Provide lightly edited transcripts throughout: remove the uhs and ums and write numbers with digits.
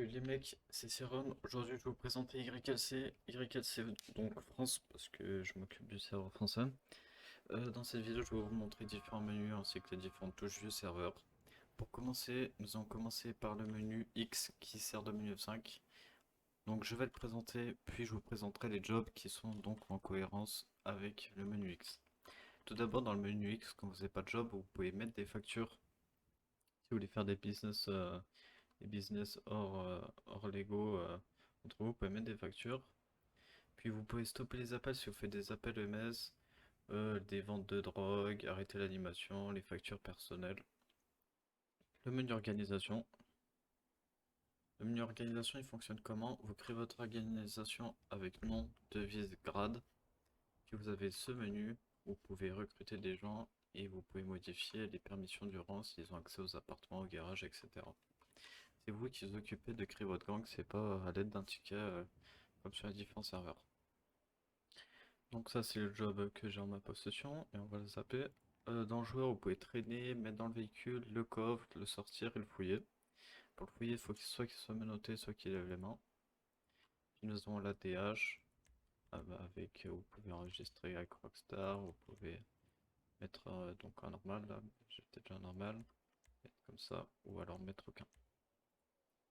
Salut les mecs, c'est Céron. Aujourd'hui, je vais vous présenter YLC. YLC, donc France, parce que je m'occupe du serveur français. Dans cette vidéo, je vais vous montrer différents menus ainsi que les différentes touches du serveur. Pour commencer, nous allons commencer par le menu X qui sert de menu F5. Donc, je vais le présenter, puis je vous présenterai les jobs qui sont donc en cohérence avec le menu X. Tout d'abord, dans le menu X, quand vous n'avez pas de job, vous pouvez mettre des factures. Si vous voulez faire des business hors Lego entre vous, pouvez mettre des factures. Puis vous pouvez stopper les appels si vous faites des appels EMS, des ventes de drogue, arrêter l'animation, les factures personnelles. Le menu organisation. Le menu organisation, il fonctionne comment? Vous créez votre organisation avec nom, devise, grade. Puis vous avez ce menu où vous pouvez recruter des gens et vous pouvez modifier les permissions du rang s'ils ont accès aux appartements, au garage, etc. C'est vous qui vous occupez de créer votre gang, c'est pas à l'aide d'un ticket comme sur les différents serveurs. Donc ça c'est le job que j'ai en ma possession et on va le zapper. Dans le joueur vous pouvez traîner, mettre dans le véhicule, le coffre, le sortir et le fouiller. Pour le fouiller il faut qu'il soit menotté, soit qu'il lève les mains. Puis nous avons l'ADH avec vous pouvez enregistrer avec Rockstar, vous pouvez mettre donc un normal là, j'ai peut-être un normal, mettre comme ça, ou alors mettre aucun.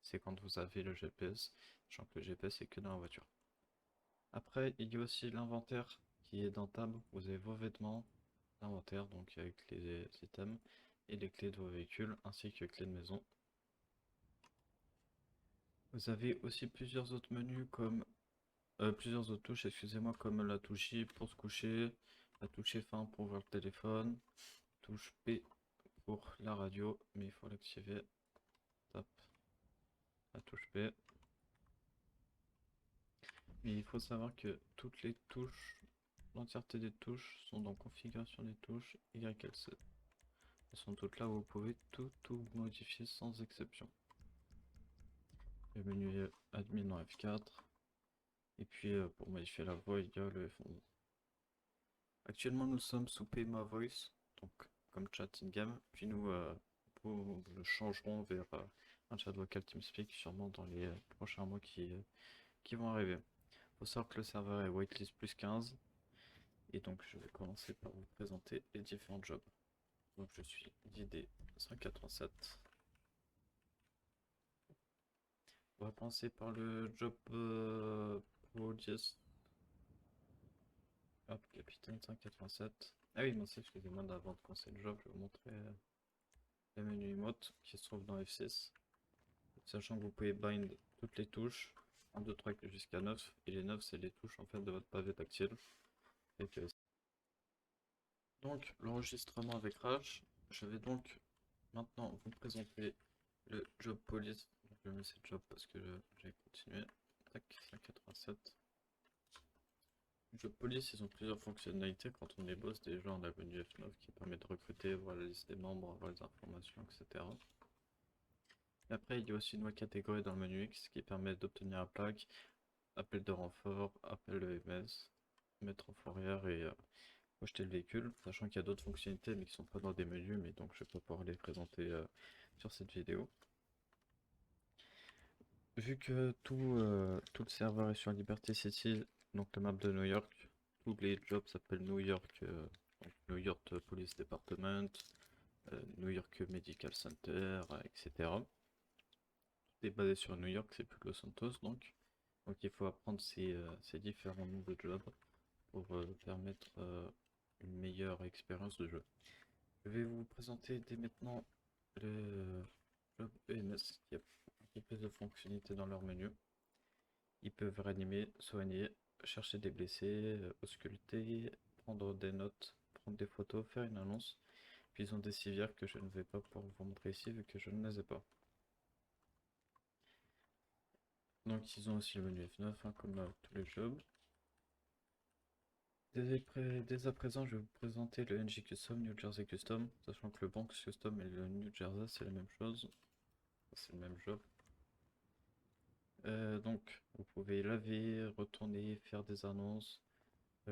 C'est quand vous avez le GPS, sachant que le GPS est que dans la voiture. Après, il y a aussi l'inventaire qui est dans Tab. Vous avez vos vêtements, l'inventaire, donc avec les items, et les clés de vos véhicules, ainsi que les clés de maison. Vous avez aussi plusieurs autres menus comme plusieurs autres touches, excusez-moi, comme la touche J pour se coucher, la touche F1 pour ouvrir le téléphone, touche P pour la radio, mais il faut l'activer. Tape la touche P. Mais il faut savoir que toutes les touches, l'entièreté des touches sont dans configuration des touches YLC. Elles sont toutes là où vous pouvez tout modifier sans exception. Le menu admin en F4. Et puis pour modifier la voix, il y a le F11. Actuellement, nous sommes sous PMA Voice, donc comme chat in-game. Puis nous le changerons vers un chat vocal TeamSpeak, sûrement dans les prochains mois qui vont arriver. Il faut savoir que le serveur est waitlist plus 15. Et donc je vais commencer par vous présenter les différents jobs. Donc je suis d'ID 187. On va commencer par le job Prodius. Hop, capitaine 187. Ah oui, non, c'est excusez-moi, d'avant de commencer le job, je vais vous montrer le menu emote qui se trouve dans F6. Sachant que vous pouvez bind toutes les touches, 1, 2, 3 jusqu'à 9. Et les 9, c'est les touches en fait de votre pavé tactile. Donc, l'enregistrement avec Rage. Je vais donc maintenant vous présenter le job police. Je vais mettre job parce que j'ai continué. Tac, 187. Job police, ils ont plusieurs fonctionnalités. Quand on est boss, déjà on a le menu F9 qui permet de recruter, voir la liste des membres, voir les informations, etc. Et après, il y a aussi une nouvelle catégorie dans le menu X qui permet d'obtenir la plaque, appel de renfort, appel EMS, mettre en fourrière et acheter le véhicule, sachant qu'il y a d'autres fonctionnalités mais qui sont pas dans des menus, mais donc je vais pas pouvoir les présenter sur cette vidéo. Vu que tout le serveur est sur Liberty City, donc la map de New York, tous les jobs s'appellent New York, donc New York Police Department, New York Medical Center, etc. Tout est basé sur New York, c'est plus Los Santos donc. Donc il faut apprendre ces différents noms de jobs pour permettre une meilleure expérience de jeu. Je vais vous présenter dès maintenant le job EMS qui a un peu plus de fonctionnalités dans leur menu. Ils peuvent réanimer, soigner, chercher des blessés, ausculter, prendre des notes, prendre des photos, faire une annonce. Puis ils ont des civières que je ne vais pas pouvoir vous montrer ici vu que je ne les ai pas. Donc ils ont aussi le menu F9 hein, comme tous les jobs. Dès à présent, je vais vous présenter le NJ Custom, New Jersey Custom, sachant que le Bronx Custom et le New Jersey c'est la même chose, c'est le même job. Donc, vous pouvez laver, retourner, faire des annonces,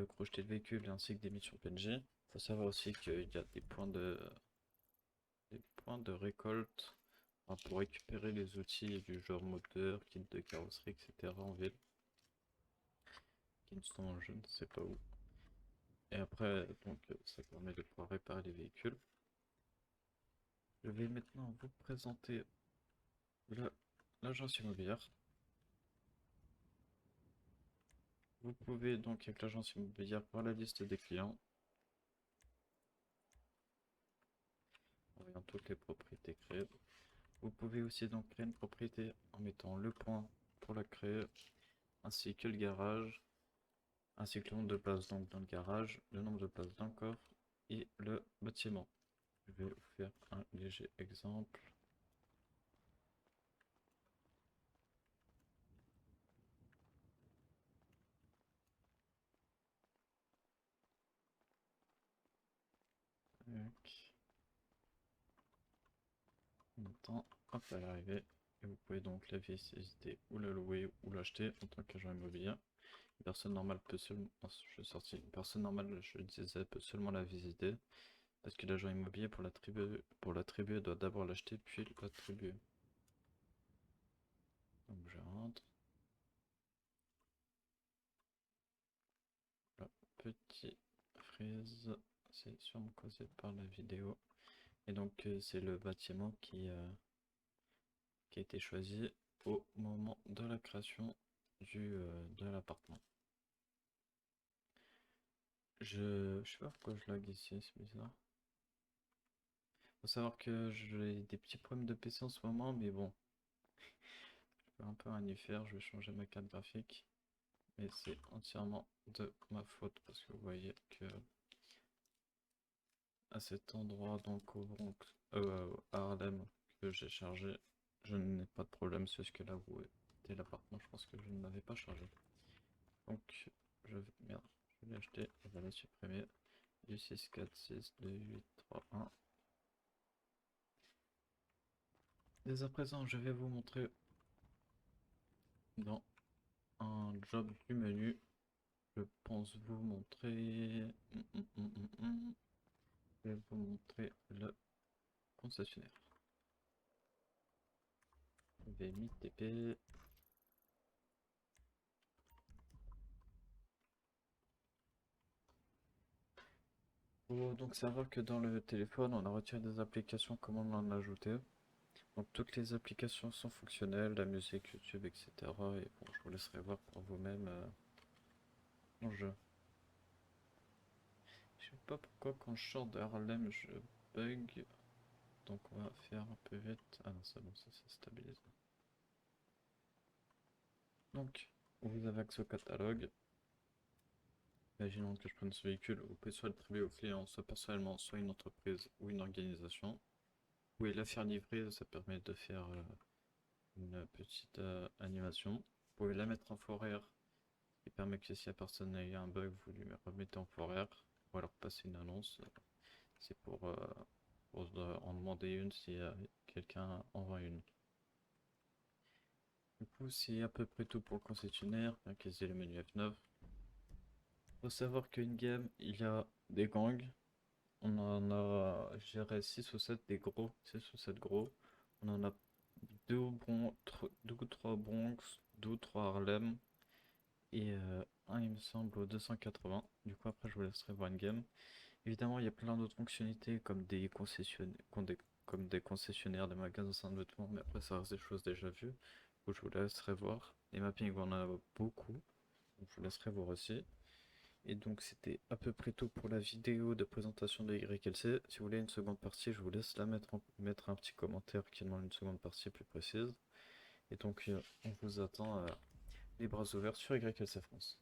crocheter le véhicule ainsi que des missions PNJ. Il faut savoir aussi qu'il y a des points de récolte enfin, pour récupérer les outils du genre moteur, kit de carrosserie, etc. en ville, qui ne sont je ne sais pas où. Et après, donc, ça permet de pouvoir réparer les véhicules. Je vais maintenant vous présenter l'agence immobilière. Vous pouvez donc avec l'agence immobilière voir la liste des clients. En voyant toutes les propriétés créées. Vous pouvez aussi donc créer une propriété en mettant le point pour la créer, ainsi que le garage, ainsi que le nombre de places donc dans le garage, le nombre de places dans le coffre et le bâtiment. Je vais vous faire un léger exemple. En même temps, hop, à l'arrivée. Et vous pouvez donc la visiter ou la louer ou l'acheter en tant qu'agent immobilier. Une personne normale peut seulement, oh, je suis sorti. Une personne normale, je le disais, peut seulement la visiter. Parce que l'agent immobilier, pour l'attribuer, doit d'abord l'acheter puis l'attribuer. Donc je rentre. La petite frise, c'est sûrement causé par la vidéo. Et donc c'est le bâtiment qui a été choisi au moment de la création de l'appartement. Je sais pas pourquoi je lag ici, c'est bizarre. Faut savoir que j'ai des petits problèmes de PC en ce moment, mais bon, je peux un peu rien y faire, je vais changer ma carte graphique. Mais c'est entièrement de ma faute parce que vous voyez que à cet endroit, donc au Bronx, à Harlem, que j'ai chargé, je n'ai pas de problème, c'est ce que là où était l'appartement, je pense que je ne l'avais pas chargé. Donc, merde, je l'ai acheté, on va la supprimer. Du 6, 4, 6, 2, 8, 3, 1. Dès à présent, je vais vous montrer dans un job du menu. Je pense vous montrer. Je vais vous montrer le concessionnaire. VMI TP. Faut donc savoir que dans le téléphone, on a retiré des applications comme on en a ajouté. Donc toutes les applications sont fonctionnelles, la musique, YouTube, etc. Et bon, je vous laisserai voir pour vous-même mon jeu. Je sais pas pourquoi quand je sors de Harlem, je bug. Donc on va faire un peu vite. Ah non, c'est bon, ça s'est stabilisé. Donc, vous avez accès au catalogue. Imaginons que je prenne ce véhicule, vous pouvez soit le attribuer au client, soit personnellement, soit une entreprise ou une organisation. Vous pouvez la faire livrer, ça permet de faire une petite animation. Vous pouvez la mettre en foraire, qui permet que si la personne a eu un bug, vous lui remettez en foraire, ou alors passer une annonce. C'est pour en demander une si quelqu'un en vend une. Du coup, c'est à peu près tout pour le concessionnaire, bien qu'ils aient le menu F9. Faut savoir qu'une game, il y a des gangs. On en a, je dirais, 6 ou 7 des gros, 6 ou 7 gros. On en a 2 ou 3 Bronx, 2 ou 3 Harlem et un, il me semble, au 280. Du coup, après, je vous laisserai voir une game. Évidemment, il y a plein d'autres fonctionnalités comme des concessionnaires, comme des concessionnaires, des magasins de vêtements, mais après, ça reste des choses déjà vues. Du coup, je vous laisserai voir. Les mappings, on en a beaucoup. Donc, je vous laisserai voir aussi. Et donc c'était à peu près tout pour la vidéo de présentation de YLC. Si vous voulez une seconde partie, je vous laisse la mettre un petit commentaire qui demande une seconde partie plus précise. Et donc on vous attend les bras ouverts sur YLC France.